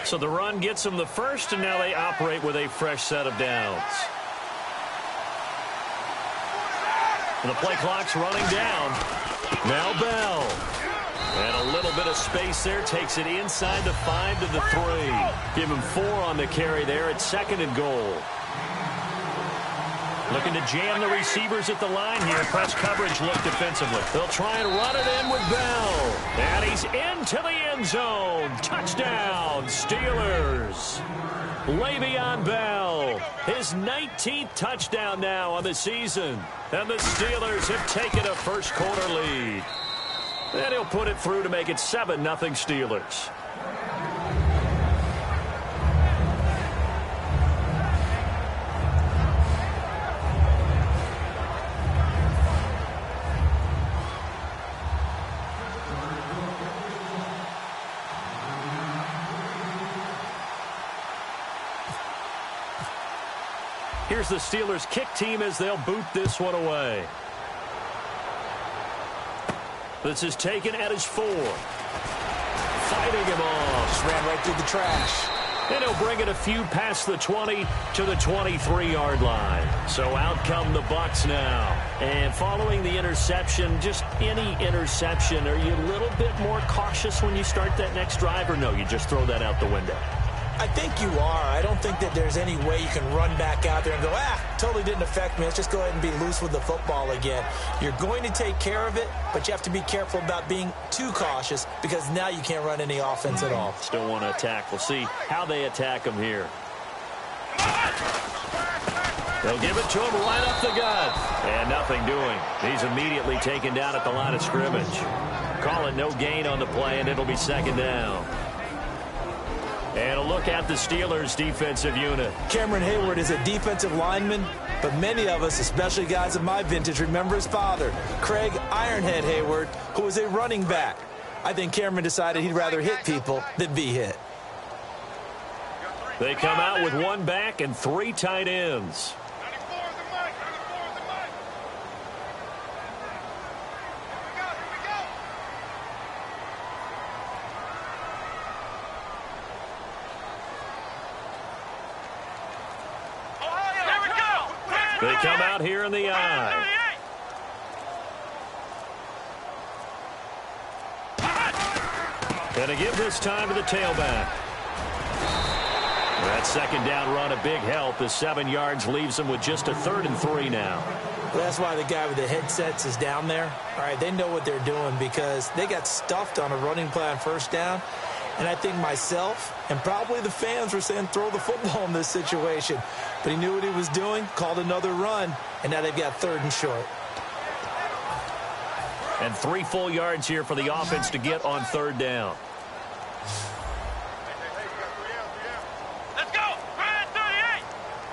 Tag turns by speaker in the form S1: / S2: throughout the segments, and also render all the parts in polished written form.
S1: So the run gets them the first, and now they operate with a fresh set of downs. And the play clock's running down. Now Bell. And a little bit of space there. Takes it inside the 5 to the 3. Give him 4 on the carry there at 2nd and goal. Looking to jam the receivers at the line here. Press coverage look defensively. They'll try and run it in with Bell. And he's into the end zone. Touchdown, Steelers. Le'Veon Bell, his 19th touchdown now on the season. And the Steelers have taken a first-quarter lead. And he'll put it through to make it 7-0 Steelers. Here's the Steelers kick team as they'll boot this one away. This is taken at his 4. Fighting him off.
S2: Just ran right through the trash.
S1: And he'll bring it a few past the 20 to the 23-yard line. So out come the Bucs now. And following the interception, just any interception, are you a little bit more cautious when you start that next drive, or no, you just throw that out the window?
S2: I think you are. I don't think that there's any way you can run back out there and go, totally didn't affect me. Let's just go ahead and be loose with the football again. You're going to take care of it, but you have to be careful about being too cautious because now you can't run any offense at all.
S1: Still want to attack. We'll see how they attack him here. They'll give it to him right up the gut. And nothing doing. He's immediately taken down at the line of scrimmage. Call it no gain on the play, and it'll be 2nd down. And a look at the Steelers' defensive unit.
S2: Cameron Hayward is a defensive lineman, but many of us, especially guys of my vintage, remember his father, Craig Ironhead Hayward, who was a running back. I think Cameron decided he'd rather hit people than be hit.
S1: They come out with 1 back and 3 tight ends. They come out here in the eye. Gonna give this time to the tailback. That 2nd down run, a big help. The 7 yards leaves them with just a 3rd and 3 now.
S2: Well, that's why the guy with the headsets is down there. All right, they know what they're doing because they got stuffed on a running play on 1st down. And I think myself and probably the fans were saying throw the football in this situation. But he knew what he was doing, called another run, and now they've got 3rd and short.
S1: And 3 full yards here for the offense to get on 3rd down.
S3: Let's go! Brad 38!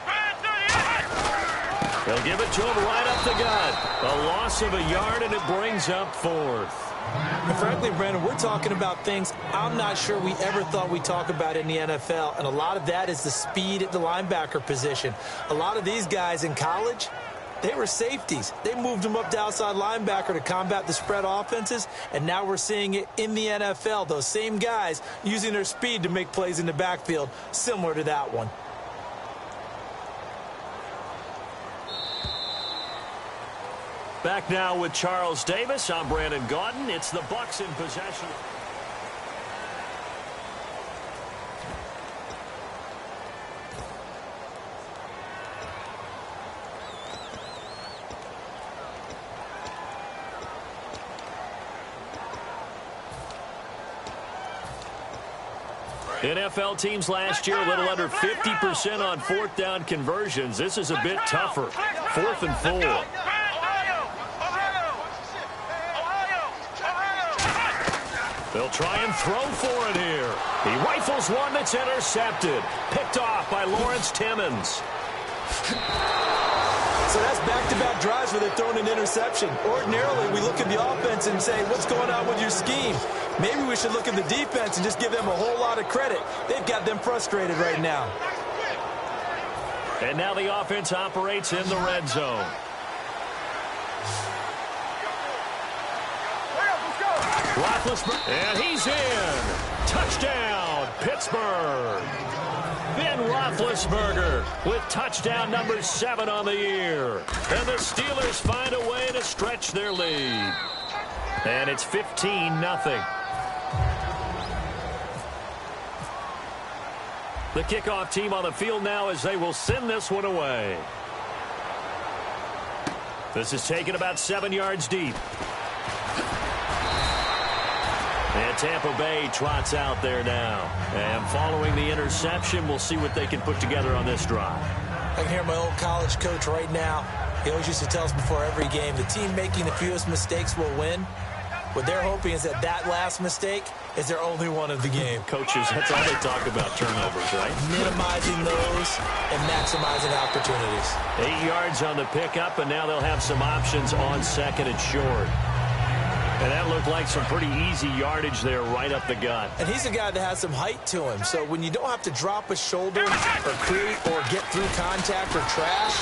S3: Brad 38!
S1: They'll give it to him right up the gut. A loss of a yard, and it brings up 4th.
S2: And frankly, Brandon, we're talking about things I'm not sure we ever thought we'd talk about in the NFL, and a lot of that is the speed at the linebacker position. A lot of these guys in college, they were safeties. They moved them up to outside linebacker to combat the spread offenses, and now we're seeing it in the NFL. Those same guys using their speed to make plays in the backfield, similar to that one.
S1: Back now with Charles Davis. I'm Brandon Gaudin. It's the Bucs in possession. NFL teams last year a little under 50% on 4th down conversions. This is a bit tougher. 4th and 4. They'll try and throw for it here. He rifles one that's intercepted. Picked off by Lawrence Timmons.
S2: So that's back-to-back drives where they're throwing an interception. Ordinarily, we look at the offense and say, what's going on with your scheme? Maybe we should look at the defense and just give them a whole lot of credit. They've got them frustrated right now.
S1: And now the offense operates in the red zone.
S3: Let's go!
S1: Roethlisberger, and he's in. Touchdown, Pittsburgh. Ben Roethlisberger with touchdown number 7 on the year. And the Steelers find a way to stretch their lead. And it's 15-0. The kickoff team on the field now as they will send this one away. This is taken about 7 yards deep. And Tampa Bay trots out there now. And following the interception, we'll see what they can put together on this drive.
S2: I can hear my old college coach right now. He always used to tell us before every game, the team making the fewest mistakes will win. What they're hoping is that last mistake is their only one of the game.
S1: Coaches, that's all they talk about, turnovers, right?
S2: Minimizing those and maximizing opportunities.
S1: 8 yards on the pickup, and now they'll have some options on second and short. And that looked like some pretty easy yardage there right up the gut.
S2: And he's a guy that has some height to him. So when you don't have to drop a shoulder or create or get through contact or trash,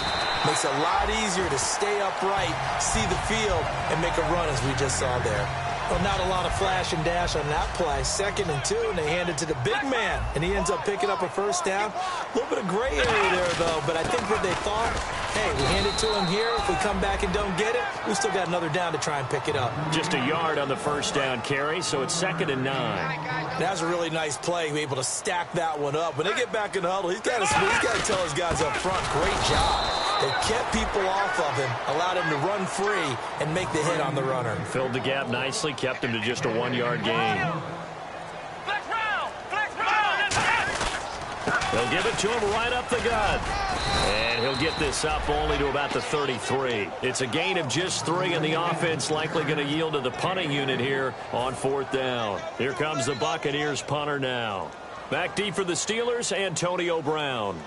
S2: makes it a lot easier to stay upright, see the field, and make a run as we just saw there. Well, not a lot of flash and dash on that play. 2nd and 2, and they hand it to the big man. And he ends up picking up a first down. A little bit of gray area there, though. But I think what they thought, hey, we hand it to him here. If we come back and don't get it, we still got another down to try and pick it up.
S1: Just a yard on the first down carry, so it's 2nd and 9.
S2: That was a really nice play, be able to stack that one up. When they get back in the huddle, he's got to tell his guys up front, great job. They kept people off of him, allowed him to run free, and make the hit on the runner.
S1: Filled the gap nicely, kept him to just a 1-yard gain. They'll give it to him right up the gut. And he'll get this up only to about the 33. It's a gain of just 3, and the offense likely going to yield to the punting unit here on 4th down. Here comes the Buccaneers punter now. Back deep for the Steelers, Antonio Brown.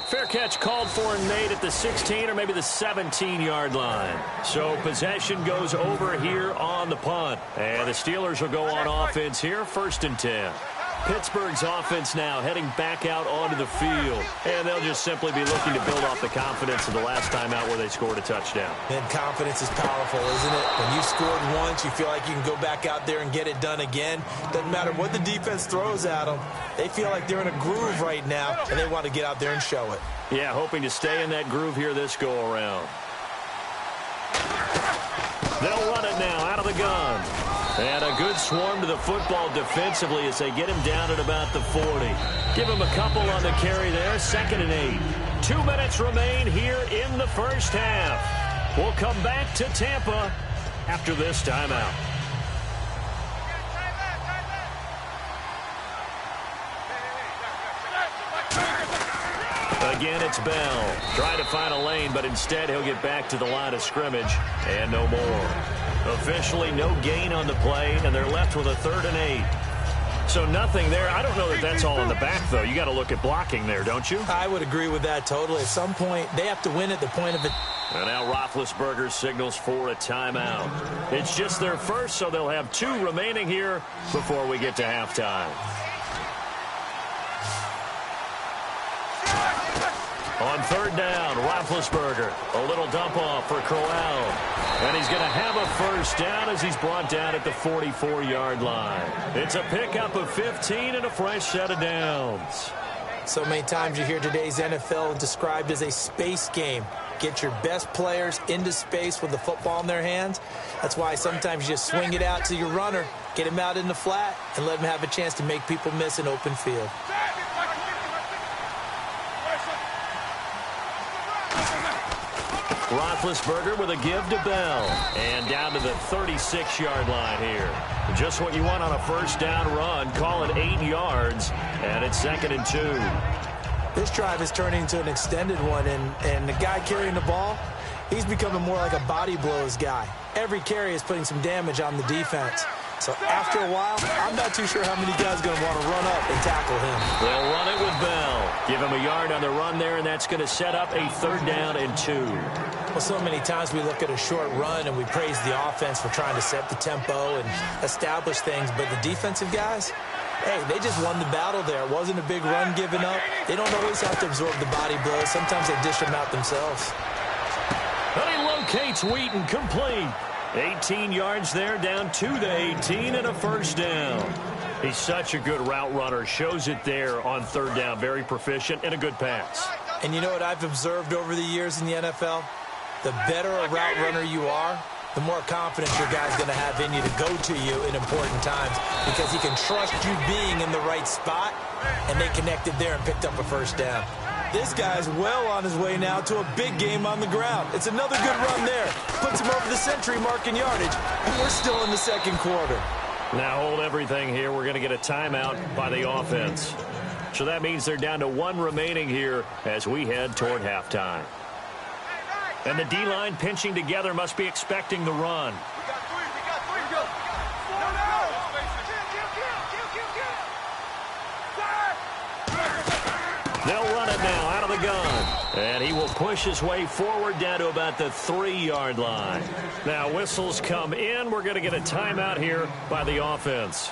S1: Fair catch called for and made at the 16 or maybe the 17-yard line. So possession goes over here on the punt. And the Steelers will go on offense here, 1st and 10. Pittsburgh's offense now heading back out onto the field. And they'll just simply be looking to build off the confidence of the last time out where they scored a touchdown.
S2: And confidence is powerful, isn't it? When you've scored once, you feel like you can go back out there and get it done again. Doesn't matter what the defense throws at them. They feel like they're in a groove right now, and they want to get out there and show it.
S1: Yeah, hoping to stay in that groove here this go-around. They'll run it now out of the gun. And a good swarm to the football defensively as they get him down at about the 40. Give him a couple on the carry there, 2nd and 8. 2 minutes remain here in the first half. We'll come back to Tampa after this timeout. Again, it's Bell. Trying to find a lane, but instead he'll get back to the line of scrimmage and no more. Officially no gain on the play, and they're left with a 3rd and 8. So nothing there. I don't know that that's all in the back, though. You got to look at blocking there, don't you?
S2: I would agree with that totally. At some point, they have to win at the point of it.
S1: And now Roethlisberger signals for a timeout. It's just their first, so they'll have 2 remaining here before we get to halftime. On 3rd down, Roethlisberger. A little dump off for Crowell. And he's going to have a first down as he's brought down at the 44-yard line. It's a pickup of 15 and a fresh set of downs.
S2: So many times you hear today's NFL described as a space game. Get your best players into space with the football in their hands. That's why sometimes you just swing it out to your runner, get him out in the flat, and let him have a chance to make people miss an open field.
S1: Roethlisberger with a give to Bell. And down to the 36-yard line here. Just what you want on a first down run. Call it 8 yards. And it's 2nd and 2.
S2: This drive is turning into an extended one. And the guy carrying the ball, He's becoming more like a body blows guy. Every carry is putting some damage on the defense. So after a while, I'm not too sure how many guys are going to want to run up and tackle him.
S1: They'll run it with Bell. Give him a yard on the run there, and that's going to set up a 3rd down and 2.
S2: Well, so many times we look at a short run and we praise the offense for trying to set the tempo and establish things, but the defensive guys, hey, they just won the battle there. It wasn't a big run given up. They don't always have to absorb the body blows. Sometimes they dish them out themselves.
S1: And he locates Wheaton, complete. 18 yards there, down to the 18, and a 1st down. He's such a good route runner. Shows it there on 3rd down. Very proficient and a good pass.
S2: And you know what I've observed over the years in the NFL? The better a route runner you are, the more confidence your guy's going to have in you to go to you in important times because he can trust you being in the right spot, and they connected there and picked up a 1st down. This guy's well on his way now to a big game on the ground. It's another good run there. Puts him over the century mark in yardage, and we're still in the 2nd quarter.
S1: Now hold everything here. We're going to get a timeout by the offense. So that means they're down to 1 remaining here as we head toward halftime. And the D-line pinching together must be expecting the run. They'll run it now out of the gun. And he will push his way forward down to about the 3-yard line. Now whistles come in. We're going to get a timeout here by the offense.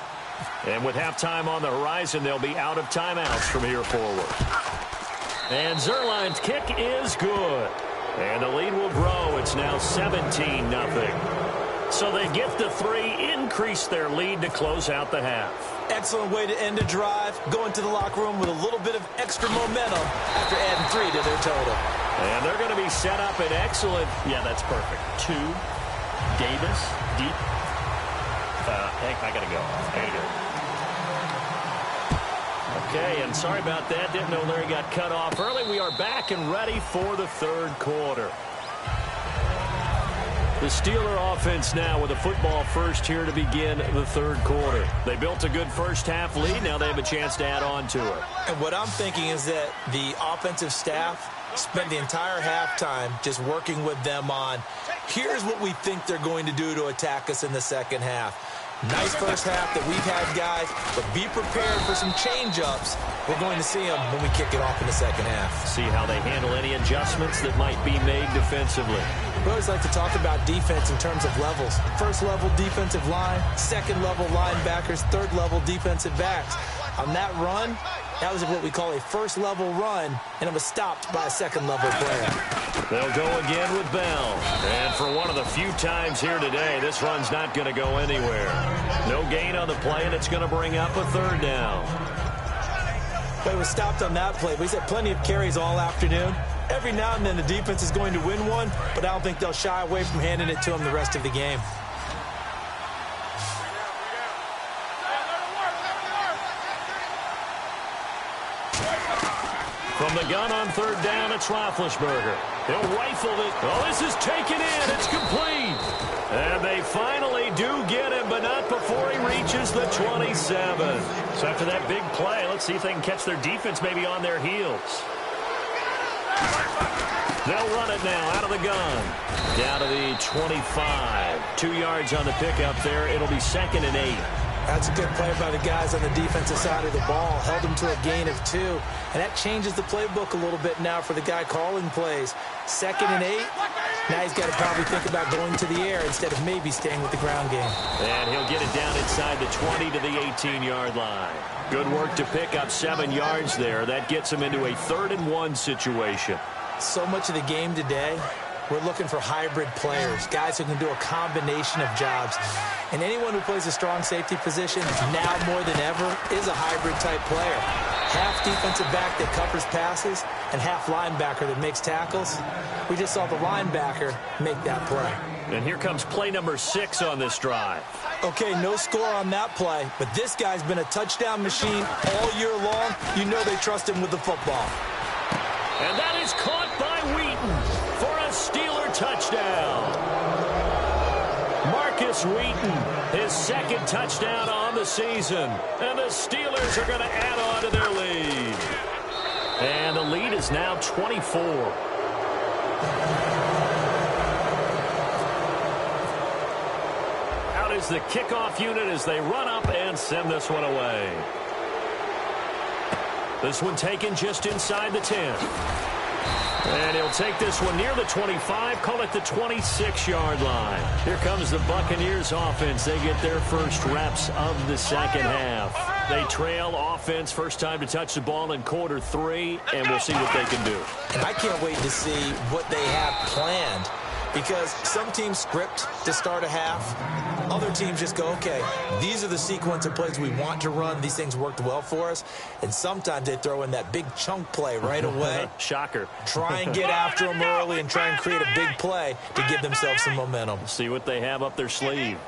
S1: And with halftime on the horizon, they'll be out of timeouts from here forward. And Zerline's kick is good. And the lead will grow. It's now 17-0. So they get the 3, increase their lead to close out the half.
S2: Excellent way to end a drive. Go into the locker room with a little bit of extra momentum after adding 3 to their total.
S1: And they're going to be set up in excellent. Yeah, that's perfect. 2, Davis, deep. I got to go. I got to go. Okay, and sorry about that. Didn't know Larry got cut off early. We are back and ready for the 3rd quarter. The Steeler offense now with a football first here to begin the 3rd quarter. They built a good first-half lead. Now they have a chance to add on to it.
S2: And what I'm thinking is that the offensive staff spent the entire halftime just working with them on, here's what we think they're going to do to attack us in the 2nd half. Nice first half that we've had, guys, but be prepared for some change-ups. We're going to see them when we kick it off in the 2nd half.
S1: See how they handle any adjustments that might be made defensively.
S2: We always like to talk about defense in terms of levels. 1st level defensive line, 2nd level linebackers, 3rd level defensive backs. On that run, that was what we call a 1st level run, and it was stopped by a 2nd level player.
S1: They'll go again with Bell. And for one of the few times here today, this run's not going to go anywhere. No gain on the play, and it's going to bring up a 3rd down.
S2: But it was stopped on that play. We've had plenty of carries all afternoon. Every now and then the defense is going to win one, but I don't think they'll shy away from handing it to them the rest of the game.
S1: From the gun on 3rd down, it's Roethlisberger. He'll rifle it. Oh, this is taken in. It's complete. And they finally do get him, but not before he reaches the 27. So after that big play, let's see if they can catch their defense maybe on their heels. They'll run it now out of the gun. Down to the 25. 2 yards on the pickup there. It'll be 2nd and 8.
S2: That's a good play by the guys on the defensive side of the ball. Held them to a gain of 2. And that changes the playbook a little bit now for the guy calling plays. 2nd and 8. Now he's got to probably think about going to the air instead of maybe staying with the ground game.
S1: And he'll get it down inside the 20 to the 18-yard line. Good work to pick up 7 yards there. That gets him into a 3rd and 1 situation.
S2: So much of the game today, we're looking for hybrid players, guys who can do a combination of jobs. And anyone who plays a strong safety position now more than ever is a hybrid type player. Half defensive back that covers passes and half linebacker that makes tackles. We just saw the linebacker make that play.
S1: And here comes play number 6 on this drive.
S2: Okay, no score on that play, but this guy's been a touchdown machine all year long. You know they trust him with the football.
S1: And that is caught by Wheaton for a Steeler touchdown. Marcus Wheaton, his 2nd touchdown on the season. And the Steelers are going to add on to their lead. And the lead is now 24. out is the kickoff unit as they run up and send this one away. This one taken just inside the 10. And he'll take this one near the 25, call it the 26-yard line. Here comes the Buccaneers offense. They get their first reps of the second half. They trail offense, first time to touch the ball in quarter 3, and we'll see what they can do.
S2: And I can't wait to see what they have planned, because some teams script to start a half. Other teams just go, okay, these are the sequence of plays we want to run. These things worked well for us. And sometimes they throw in that big chunk play right away.
S1: Shocker.
S2: Try and get after them early and try and create a big play to give themselves some momentum.
S1: See what they have up their sleeve.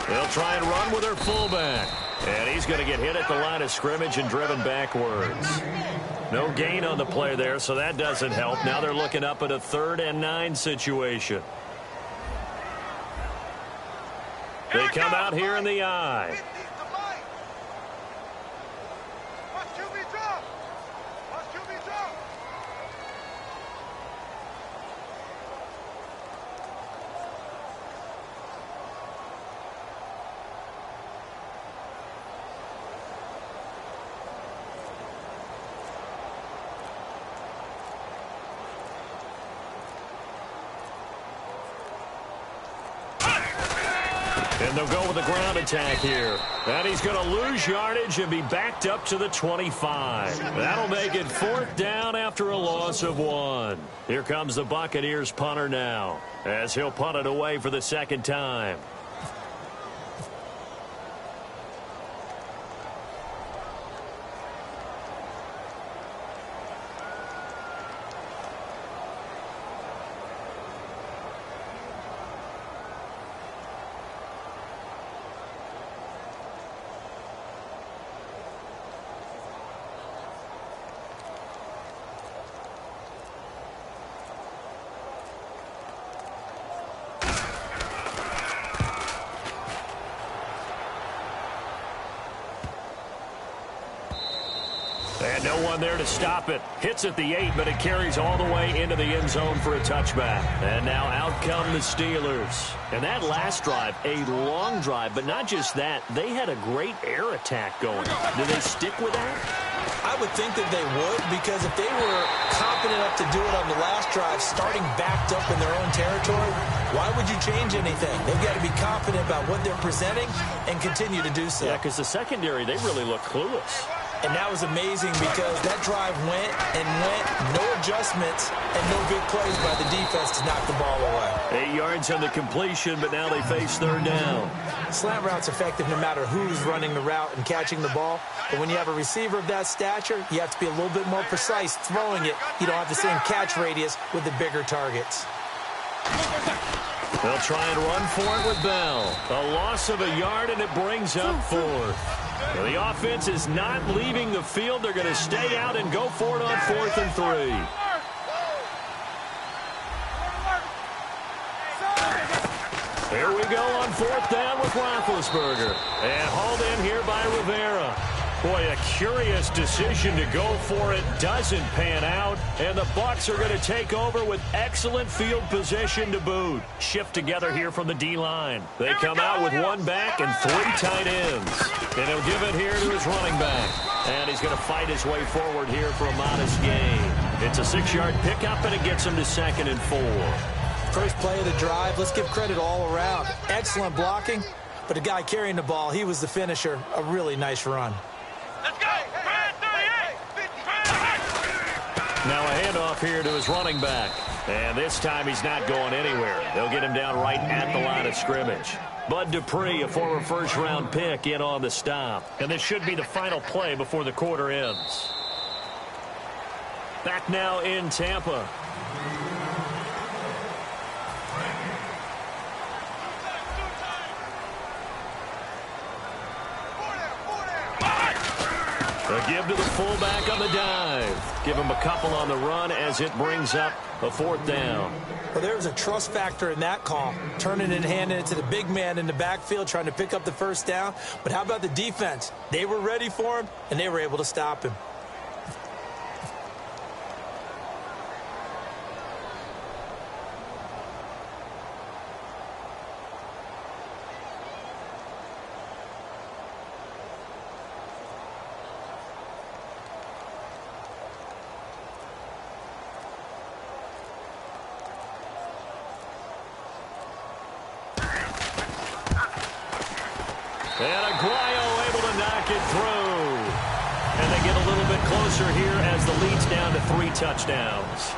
S1: They'll try and run with their fullback. And he's going to get hit at the line of scrimmage and driven backwards. No gain on the play there, so that doesn't help. Now they're looking up at a 3rd and 9 situation. They come out here in the I. And they'll go with the ground attack here. And he's going to lose yardage and be backed up to the 25. That'll make it 4th down after a loss of 1. Here comes the Buccaneers punter now, as he'll punt it away for the second time. And no one there to stop it. Hits at the 8, but it carries all the way into the end zone for a touchback. And now out come the Steelers. And that last drive, a long drive, but not just that. They had a great air attack going. Do they stick with that?
S2: I would think that they would, because if they were confident enough to do it on the last drive, starting backed up in their own territory, why would you change anything? They've got to be confident about what they're presenting and continue to do so.
S1: Yeah, because the secondary, they really look clueless.
S2: And that was amazing because that drive went and went, no adjustments, and no big plays by the defense to knock the ball away.
S1: 8 yards on the completion, but now they face 3rd down.
S2: Slant route's effective no matter who's running the route and catching the ball. But when you have a receiver of that stature, you have to be a little bit more precise throwing it. You don't have the same catch radius with the bigger targets.
S1: They'll try and run for it with Bell. A loss of a yard, and it brings up 4th. Well, the offense is not leaving the field. They're going to stay out and go for it on 4th and 3. Here we go on 4th down with Roethlisberger. And hauled in here by Rivera. Boy, a curious decision to go for it. Doesn't pan out. And the Bucs are going to take over with excellent field position to boot. Shift together here from the D-line. They come out with 1 back and 3 tight ends. And he'll give it here to his running back. And he's going to fight his way forward here for a modest gain. It's a 6-yard pickup, and it gets him to 2nd and 4.
S2: First play of the drive, let's give credit all around. Excellent blocking, but the guy carrying the ball, he was the finisher. A really nice run.
S3: Let's go!
S1: Now a handoff here to his running back. And this time he's not going anywhere. They'll get him down right at the line of scrimmage. Bud Dupree, a former first-round pick, in on the stop. And this should be the final play before the quarter ends. Back now in Tampa. A give to the fullback on the dive. Give him a couple on the run as it brings up a 4th down.
S2: Well, there was a trust factor in that call, turning and handing it to the big man in the backfield, trying to pick up the 1st down. But how about the defense? They were ready for him, and they were able to stop him.
S1: And Aguayo able to knock it through. And they get a little bit closer here as the lead's down to 3 touchdowns.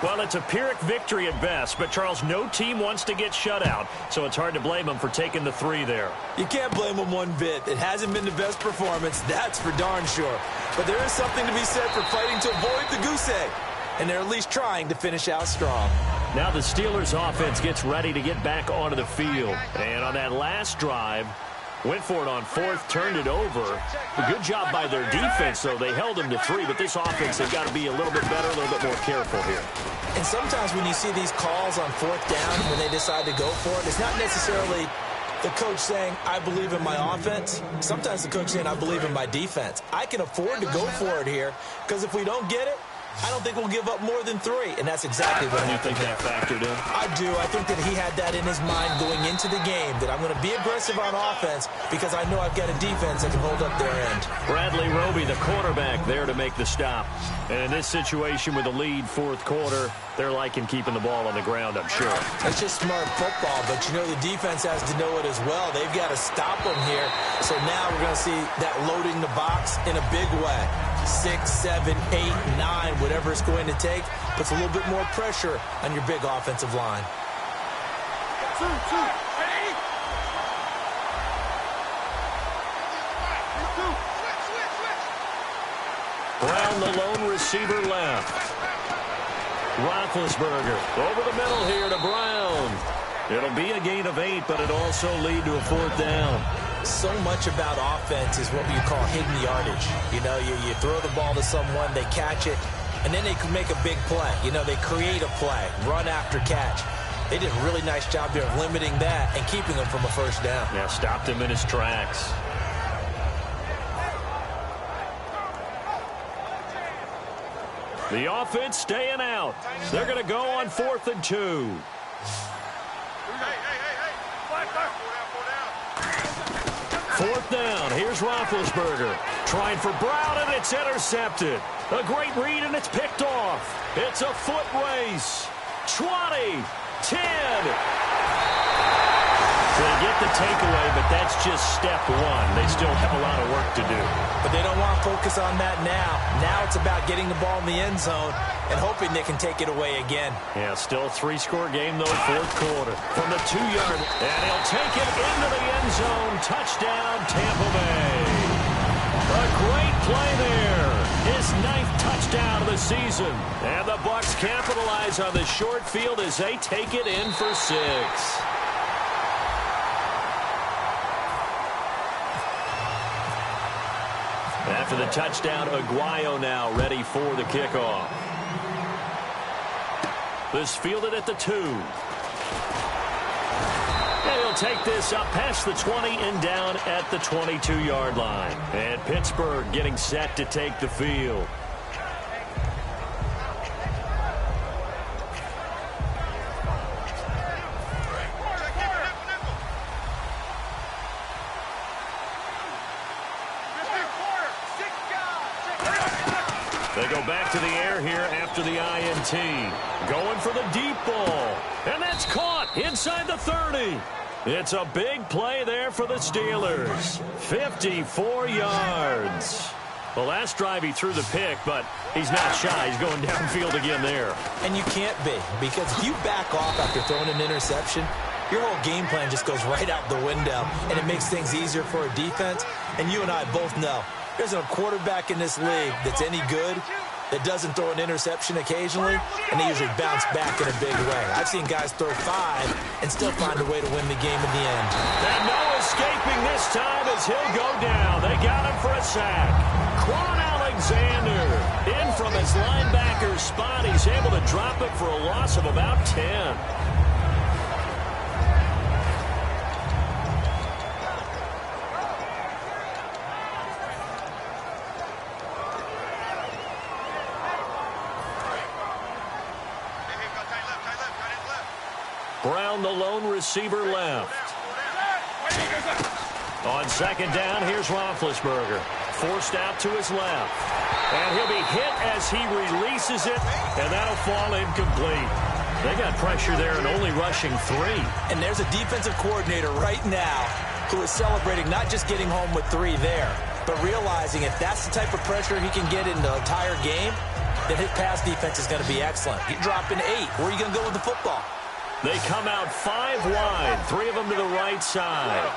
S1: Well, it's a Pyrrhic victory at best, but, Charles, no team wants to get shut out, so it's hard to blame them for taking the 3 there.
S2: You can't blame them one bit. It hasn't been the best performance, that's for darn sure. But there is something to be said for fighting to avoid the goose egg. And they're at least trying to finish out strong.
S1: Now the Steelers' offense gets ready to get back onto the field. And on that last drive, went for it on 4th, turned it over. A good job by their defense, though. They held them to 3, but this offense, they've got to be a little bit better, a little bit more careful here.
S2: And sometimes when you see these calls on 4th down, when they decide to go for it, it's not necessarily the coach saying, I believe in my offense. Sometimes the coach saying, I believe in my defense. I can afford to go for it here, because if we don't get it, I don't think we'll give up more than 3, and that's exactly what
S1: You think that factored in?
S2: I do. I think that he had that in his mind going into the game, that I'm going to be aggressive on offense because I know I've got a defense that can hold up their end.
S1: Bradley Roby, the quarterback, there to make the stop. And in this situation with the lead 4th quarter, they're liking keeping the ball on the ground, I'm sure.
S2: That's just smart football, but you know the defense has to know it as well. They've got to stop them here. So now we're going to see that loading the box in a big way. 6, 7, 8, 9, whatever it's going to take, puts a little bit more pressure on your big offensive line.
S1: Brown, the lone receiver left. Roethlisberger over the middle here to Brown. It'll be a gain of 8, but it'll also lead to a 4th down.
S2: So much about offense is what you call hidden yardage. You know, you throw the ball to someone, they catch it, and then they can make a big play. You know, they create a play, run after catch. They did a really nice job there of limiting that and keeping him from a 1st down.
S1: Yeah, stopped him in his tracks. The offense staying out. They're going to go on 4th and 2. Fourth down. Here's Roethlisberger. Trying for Brown, and it's intercepted. A great read, and it's picked off. It's a foot race. 20, 10. So they get the takeaway, but that's just step 1. They still have a lot of work to do.
S2: But they don't want to focus on that now. Now it's about getting the ball in the end zone and hoping they can take it away again.
S1: Yeah, still a 3-score game, though, 4th quarter. From the 2-yard, and he'll take it into the end zone. Touchdown, Tampa Bay. A great play there. His 9th touchdown of the season. And the Bucs capitalize on the short field as they take it in for 6. After the touchdown, Aguayo now ready for the kickoff. This fielded at the 2. And he'll take this up past the 20 and down at the 22-yard line. And Pittsburgh getting set to take the field. They go back to the air here after the INT. Going for the deep ball. And that's caught inside the 30. It's a big play there for the Steelers. 54 yards. The last drive he threw the pick, but he's not shy. He's going downfield again there.
S2: And you can't be, because if you back off after throwing an interception, your whole game plan just goes right out the window, and it makes things easier for a defense. And you and I both know there's a quarterback in this league that's any good that doesn't throw an interception occasionally, and they usually bounce back in a big way. I've seen guys throw 5 and still find a way to win the game in the end.
S1: And no escaping this time as he'll go down. They got him for a sack. Quan Alexander in for his linebacker's spot. He's able to drop it for a loss of about 10. Brown, the lone receiver, left. On second down, here's Roethlisberger. Forced out to his left. And he'll be hit as he releases it, and that'll fall incomplete. They got pressure there and only rushing 3.
S2: And there's a defensive coordinator right now who is celebrating not just getting home with 3 there, but realizing if that's the type of pressure he can get in the entire game, then his pass defense is going to be excellent. You're dropping 8. Where are you going to go with the football?
S1: They come out 5 wide, 3 of them to the right side.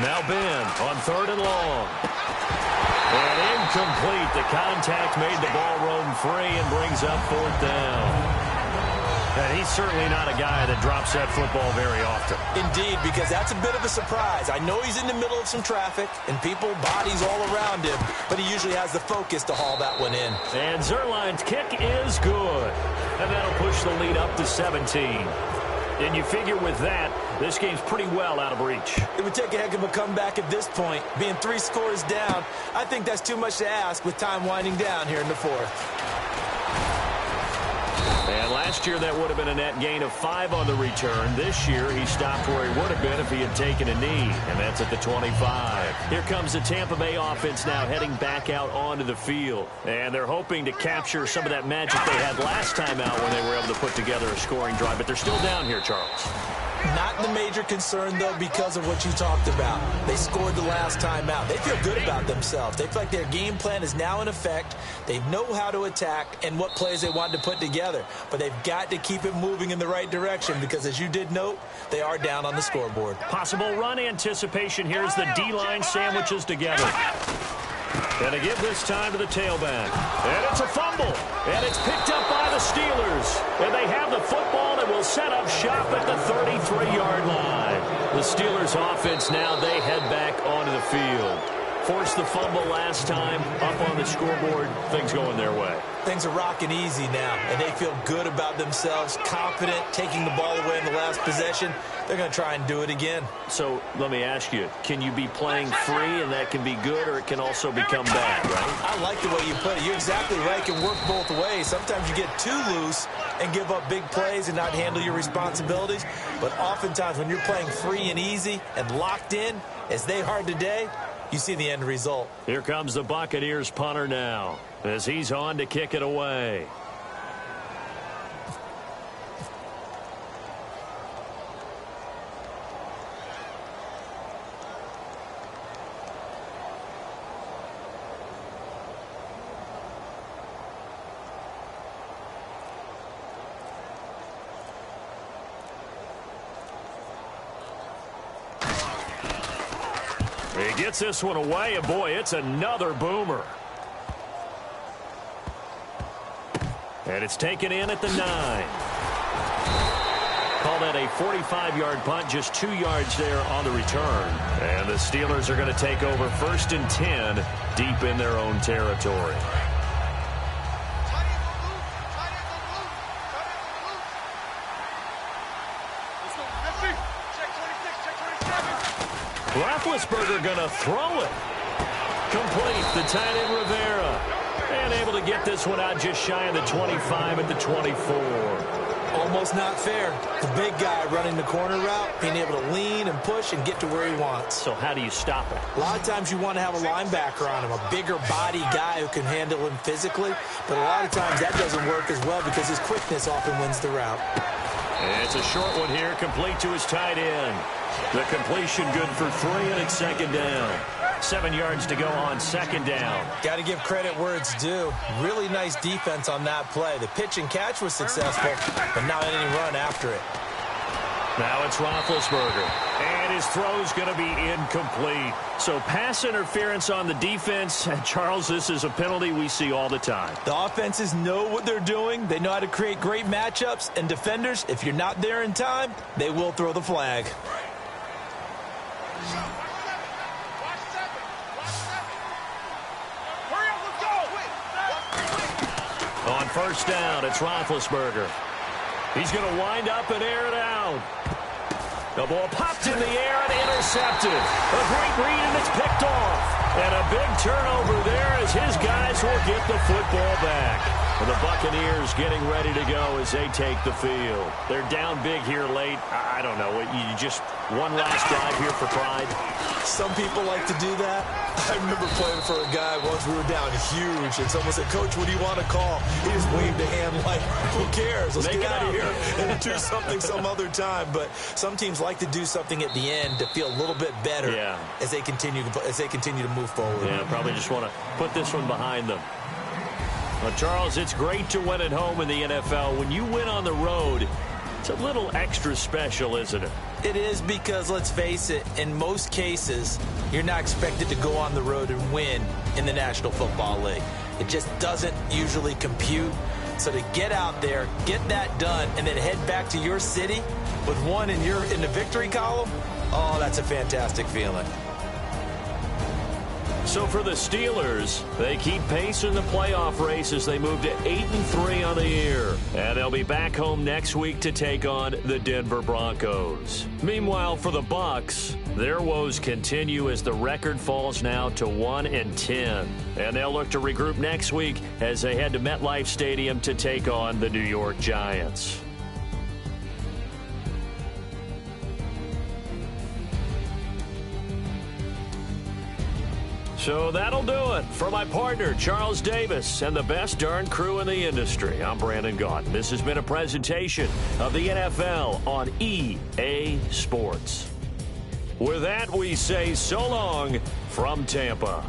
S1: Now Ben on 3rd and long. And incomplete. The contact made the ball roam free and brings up 4th down. And he's certainly not a guy that drops that football very often.
S2: Indeed, because that's a bit of a surprise. I know he's in the middle of some traffic and people, bodies all around him, but he usually has the focus to haul that one in.
S1: And Zerline's kick is good. And that'll push the lead up to 17. And you figure with that, this game's pretty well out of reach.
S2: It would take a heck of a comeback at this point. Being 3 scores down, I think that's too much to ask with time winding down here in the 4th.
S1: And last year, that would have been a net gain of 5 on the return. This year, he stopped where he would have been if he had taken a knee, and that's at the 25. Here comes the Tampa Bay offense now heading back out onto the field. And they're hoping to capture some of that magic they had last time out when they were able to put together a scoring drive. But they're still down here, Charles.
S2: Not the major concern, though, because of what you talked about. They scored the last time out. They feel good about themselves. They feel like their game plan is now in effect. They know how to attack and what plays they want to put together. But they've got to keep it moving in the right direction because, as you did note, they are down on the scoreboard.
S1: Possible run anticipation here as the D-line sandwiches together. And to give this time to the tailback. And it's a fumble. And it's picked up by the Steelers. And they have the football and will set up shop at the 33-yard line. The Steelers offense now, they head back onto the field. Forced the fumble last time, up on the scoreboard, things going their way.
S2: Things are rocking easy now, and they feel good about themselves, confident, taking the ball away in the last possession. They're going to try and do it again.
S1: So let me ask you, can you be playing free and that can be good, or it can also become bad, right?
S2: I like the way you put it. You're exactly right. It can work both ways. Sometimes you get too loose and give up big plays and not handle your responsibilities. But oftentimes when you're playing free and easy and locked in, as they are today, you see the end result.
S1: Here comes the Buccaneers punter now as he's on to kick it away. He gets this one away, and boy, it's another boomer. And it's taken in at the 9. Call that a 45-yard punt, just 2 yards there on the return. And the Steelers are going to take over 1st and 10 deep in their own territory. Roethlisberger going to throw it. Complete. The tight end Rivera. And able to get this one out just shy of the 25 at the 24.
S2: Almost not fair. The big guy running the corner route, being able to lean and push and get to where he wants.
S1: So how do you stop it?
S2: A lot of times you want to have a linebacker on him, a bigger body guy who can handle him physically. But a lot of times that doesn't work as well because his quickness often wins the route.
S1: And it's a short one here, complete to his tight end. The completion good for 3, and it's 2nd down. 7 yards to go on 2nd down.
S2: Got to give credit where it's due. Really nice defense on that play. The pitch and catch was successful, but not any run after it.
S1: Now it's Roethlisberger, and his throw's going to be incomplete. So pass interference on the defense. And Charles, this is a penalty we see all the time.
S2: The offenses know what they're doing. They know how to create great matchups. And defenders, if you're not there in time, they will throw the flag.
S3: Hurry up, let's go!
S1: first down. It's Roethlisberger. He's going to wind up and air it out. The ball popped in the air and intercepted. A great read, and it's picked off. And a big turnover there as his guys will get the football back. And the Buccaneers getting ready to go as they take the field. They're down big here late. I don't know. You just one last drive here for pride?
S2: Some people like to do that. I remember playing for a guy once. We were down huge, and someone said, "Coach, what do you want to call?" He just waved a hand like, "Who cares? Let's get out of here and do something some other time." But some teams like to do something at the end to feel a little bit better as they continue to move forward.
S1: Yeah, probably just want to put this one behind them. Well, Charles, it's great to win at home in the NFL. When you win on the road, it's a little extra special, isn't it?
S2: It is, because let's face it, in most cases, you're not expected to go on the road and win in the National Football League. It just doesn't usually compute. So to get out there, get that done, and then head back to your city with one in the victory column, oh, that's a fantastic feeling.
S1: So for the Steelers, they keep pace in the playoff race as they move to 8-3 on the year. And they'll be back home next week to take on the Denver Broncos. Meanwhile, for the Bucs, their woes continue as the record falls now to 1-10. And they'll look to regroup next week as they head to MetLife Stadium to take on the New York Giants. So that'll do it. For my partner, Charles Davis, and the best darn crew in the industry, I'm Brandon Gaudin. This has been a presentation of the NFL on EA Sports. With that, we say so long from Tampa.